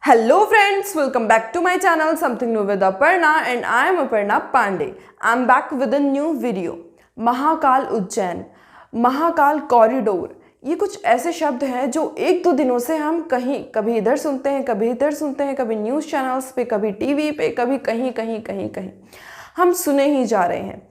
Hello friends, welcome back to my channel Something New with Aparna and I am Aparna Pandey. I am back with a new video. Mahakal Ujjain, Mahakal corridor, ये कुछ ऐसे शब्द हैं जो एक दो दिनों से हम कभी इधर सुनते हैं, कभी इधर सुनते हैं, कभी न्यूज़ चैनल्स पे, कभी टीवी पे, कभी कहीं हम सुने ही जा रहे हैं।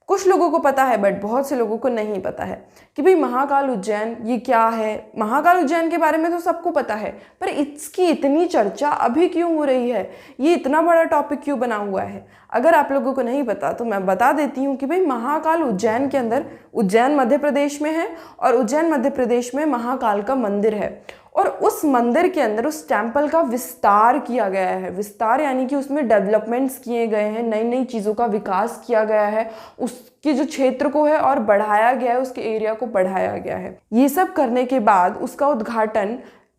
कुछ लोगों को पता है बट बहुत से लोगों को नहीं पता है कि भाई महाकाल उज्जैन ये क्या है। महाकाल उज्जैन के बारे में तो सबको पता है, पर इसकी इतनी चर्चा अभी क्यों हो रही है, ये इतना बड़ा टॉपिक क्यों बना हुआ है। अगर आप लोगों को नहीं पता तो मैं बता देती हूँ कि भाई महाकाल उज्जैन के अंदर, उज्जैन मध्य प्रदेश में है और उज्जैन मध्य प्रदेश में महाकाल का मंदिर है और उस मंदिर के अंदर उस टेम्पल का विस्तार किया गया है। विस्तार यानी कि उसमें डेवलपमेंट्स किए गए हैं, नई नई चीज़ों का विकास किया गया है, उसके जो क्षेत्र को है और बढ़ाया गया है, उसके एरिया को बढ़ाया गया है। ये सब करने के बाद उसका उद्घाटन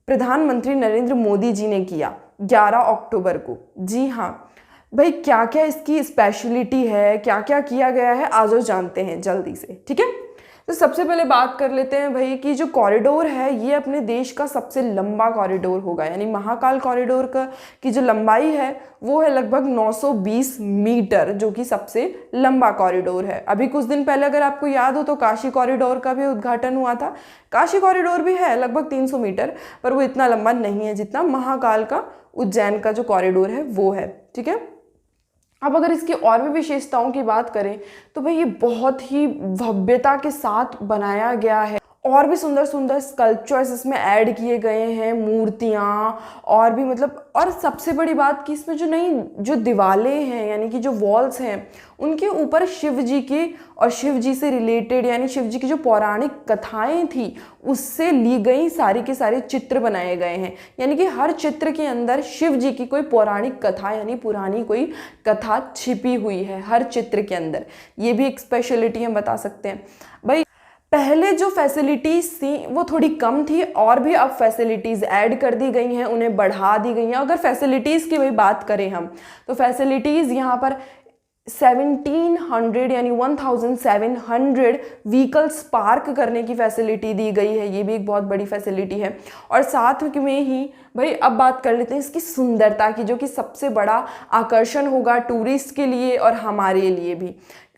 प्रधानमंत्री नरेंद्र मोदी जी ने किया 11 अक्टूबर को। जी हाँ भाई, क्या क्या इसकी स्पेशलिटी है, क्या क्या किया गया है, आज जानते हैं जल्दी से, ठीक है। तो सबसे पहले बात कर लेते हैं भाई कि जो कॉरिडोर है ये अपने देश का सबसे लंबा कॉरिडोर होगा, यानी महाकाल कॉरिडोर की जो लंबाई है वो है लगभग 920 मीटर, जो कि सबसे लंबा कॉरिडोर है। अभी कुछ दिन पहले अगर आपको याद हो तो काशी कॉरिडोर का भी उद्घाटन हुआ था। काशी कॉरिडोर भी है लगभग 300 मीटर, पर वो इतना लंबा नहीं है जितना महाकाल का उज्जैन का जो कॉरिडोर है वो है, ठीक है। अब अगर इसकी और भी विशेषताओं की बात करें तो भाई ये बहुत ही भव्यता के साथ बनाया गया है और भी सुंदर सुंदर स्कल्पचर्स इसमें ऐड किए गए हैं, मूर्तियाँ और भी और सबसे बड़ी बात कि इसमें जो दीवारें हैं यानी कि जो वॉल्स हैं उनके ऊपर शिव जी की और शिव जी से रिलेटेड यानी शिव जी की जो पौराणिक कथाएं थी उससे ली गई सारी के सारे चित्र बनाए गए हैं। यानी कि हर चित्र के अंदर शिव जी की कोई पौराणिक कथा यानी पुरानी कोई कथा छिपी हुई है हर चित्र के अंदर। ये भी एक स्पेशलिटी हम बता सकते हैं। भाई पहले जो फैसिलिटीज़ थी वो थोड़ी कम थी और भी अब फैसिलिटीज़ ऐड कर दी गई हैं, उन्हें बढ़ा दी गई हैं। अगर फैसिलिटीज़ की भाई बात करें हम तो फैसिलिटीज़ यहाँ पर 1700 यानी 1700 व्हीकल्स पार्क करने की फैसिलिटी दी गई है। ये भी एक बहुत बड़ी फैसिलिटी है। और साथ में ही भाई अब बात कर लेते हैं इसकी सुंदरता की, जो कि सबसे बड़ा आकर्षण होगा टूरिस्ट के लिए और हमारे लिए भी।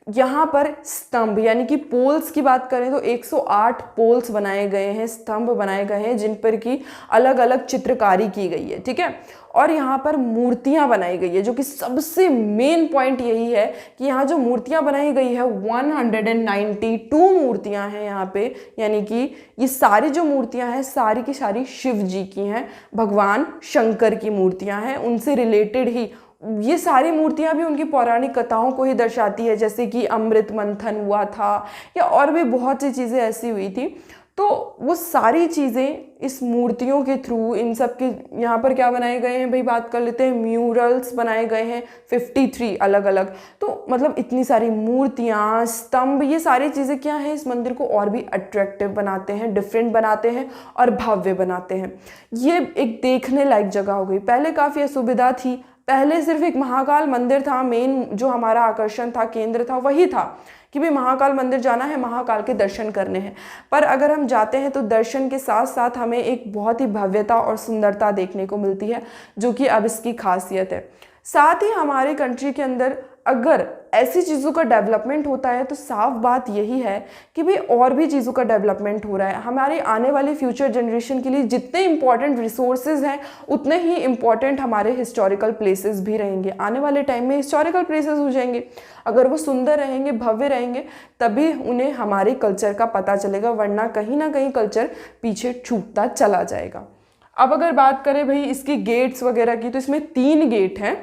यहाँ पर स्तंभ यानी कि पोल्स की बात करें तो 108 पोल्स बनाए गए हैं, स्तंभ बनाए गए हैं जिन पर की अलग अलग चित्रकारी की गई है, ठीक है। और यहाँ पर मूर्तियाँ बनाई गई है, जो कि सबसे मेन पॉइंट यही है कि यहाँ जो मूर्तियाँ बनाई गई है 192 मूर्तियाँ हैं यहाँ पे। यानी कि ये सारी जो मूर्तियाँ हैं सारी की सारी शिव जी की हैं, भगवान शंकर की मूर्तियाँ हैं, उनसे रिलेटेड ही ये सारी मूर्तियाँ भी उनकी पौराणिक कथाओं को ही दर्शाती है, जैसे कि अमृत मंथन हुआ था या और भी बहुत सी चीज़ें ऐसी हुई थी। तो वो सारी चीज़ें इस मूर्तियों के थ्रू इन सब के यहाँ पर क्या बनाए गए हैं भाई, बात कर लेते हैं। म्यूरल्स बनाए गए हैं 53 अलग अलग। तो इतनी सारी मूर्तियाँ, स्तंभ, ये सारी चीज़ें क्या हैं, इस मंदिर को और भी अट्रैक्टिव बनाते हैं, डिफरेंट बनाते हैं और भव्य बनाते हैं। ये एक देखने लायक जगह हो गई। पहले काफ़ी असुविधा थी, पहले सिर्फ एक महाकाल मंदिर था, मेन जो हमारा आकर्षण था, केंद्र था, वही था कि भाई महाकाल मंदिर जाना है, महाकाल के दर्शन करने हैं। पर अगर हम जाते हैं तो दर्शन के साथ साथ हमें एक बहुत ही भव्यता और सुंदरता देखने को मिलती है, जो कि अब इसकी खासियत है। साथ ही हमारे कंट्री के अंदर अगर ऐसी चीज़ों का डेवलपमेंट होता है तो साफ बात यही है कि भाई और भी चीज़ों का डेवलपमेंट हो रहा है। हमारे आने वाले फ्यूचर जनरेशन के लिए जितने इंपॉर्टेंट रिसोर्सेज हैं उतने ही इंपॉर्टेंट हमारे हिस्टोरिकल प्लेसेस भी रहेंगे। आने वाले टाइम में हिस्टोरिकल प्लेसेस हो जाएंगे, अगर वो सुंदर रहेंगे, भव्य रहेंगे, तभी उन्हें हमारे कल्चर का पता चलेगा, वरना कहीं ना कहीं कल्चर पीछे छूटता चला जाएगा। अब अगर बात करें भाई इसकी गेट्स वगैरह की तो इसमें 3 गेट हैं,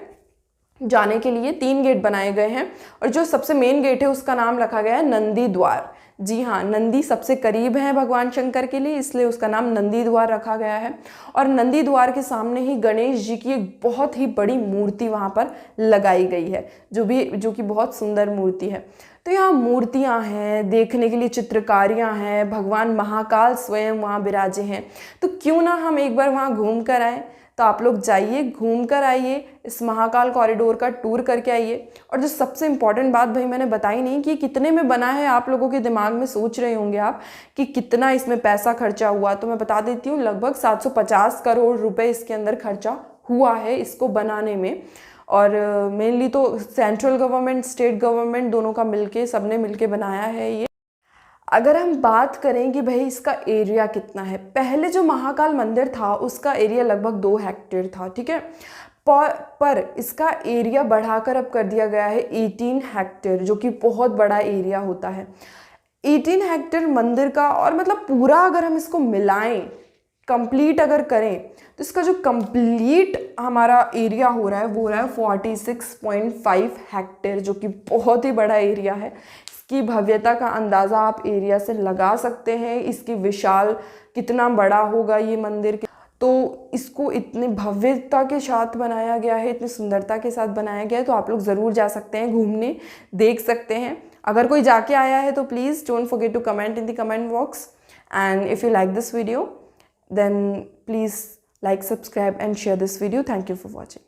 जाने के लिए 3 गेट बनाए गए हैं और जो सबसे मेन गेट है उसका नाम रखा गया है नंदी द्वार। जी हाँ, नंदी सबसे करीब है भगवान शंकर के लिए, इसलिए उसका नाम नंदी द्वार रखा गया है। और नंदी द्वार के सामने ही गणेश जी की एक बहुत ही बड़ी मूर्ति वहाँ पर लगाई गई है, जो कि बहुत सुंदर मूर्ति है। तो यहाँ मूर्तियाँ हैं, देखने के लिए चित्रकारियाँ हैं, भगवान महाकाल स्वयं वहाँ विराजे हैं। तो क्यों ना हम एक बार वहाँ घूम कर आएँ। तो आप लोग जाइए, घूम कर आइए, इस महाकाल कॉरिडोर का टूर करके आइए। और जो सबसे इम्पॉर्टेंट बात भाई मैंने बताई नहीं कि कितने में बना है, आप लोगों के दिमाग में सोच रहे होंगे आप कि कितना इसमें पैसा खर्चा हुआ, तो मैं बता देती हूँ लगभग 750 करोड़ रुपए इसके अंदर खर्चा हुआ है इसको बनाने में। और मेनली तो सेंट्रल गवर्नमेंट, स्टेट गवर्नमेंट दोनों का मिलके, सबने मिलके बनाया है ये। अगर हम बात करें कि भाई इसका एरिया कितना है, पहले जो महाकाल मंदिर था उसका एरिया लगभग 2 हेक्टेयर था, ठीक है। पर इसका एरिया बढ़ाकर अब कर दिया गया है 18 हेक्टेयर, जो कि बहुत बड़ा एरिया होता है। 18 हेक्टेयर मंदिर का, और मतलब पूरा अगर हम इसको मिलाएं, कंप्लीट अगर करें, तो इसका जो कंप्लीट हमारा एरिया हो रहा है वो हो रहा है 46.5 हेक्टेयर, जो कि बहुत ही बड़ा एरिया है। इसकी भव्यता का अंदाज़ा आप एरिया से लगा सकते हैं, इसकी विशाल कितना बड़ा होगा ये मंदिर। तो इसको इतनी भव्यता के साथ बनाया गया है, इतनी सुंदरता के साथ बनाया गया है, तो आप लोग ज़रूर जा सकते हैं, घूमने देख सकते हैं। अगर कोई जाके आया है तो please don't forget to comment in the comment box, and if you like this video then please like, subscribe and share this video. Thank you for watching.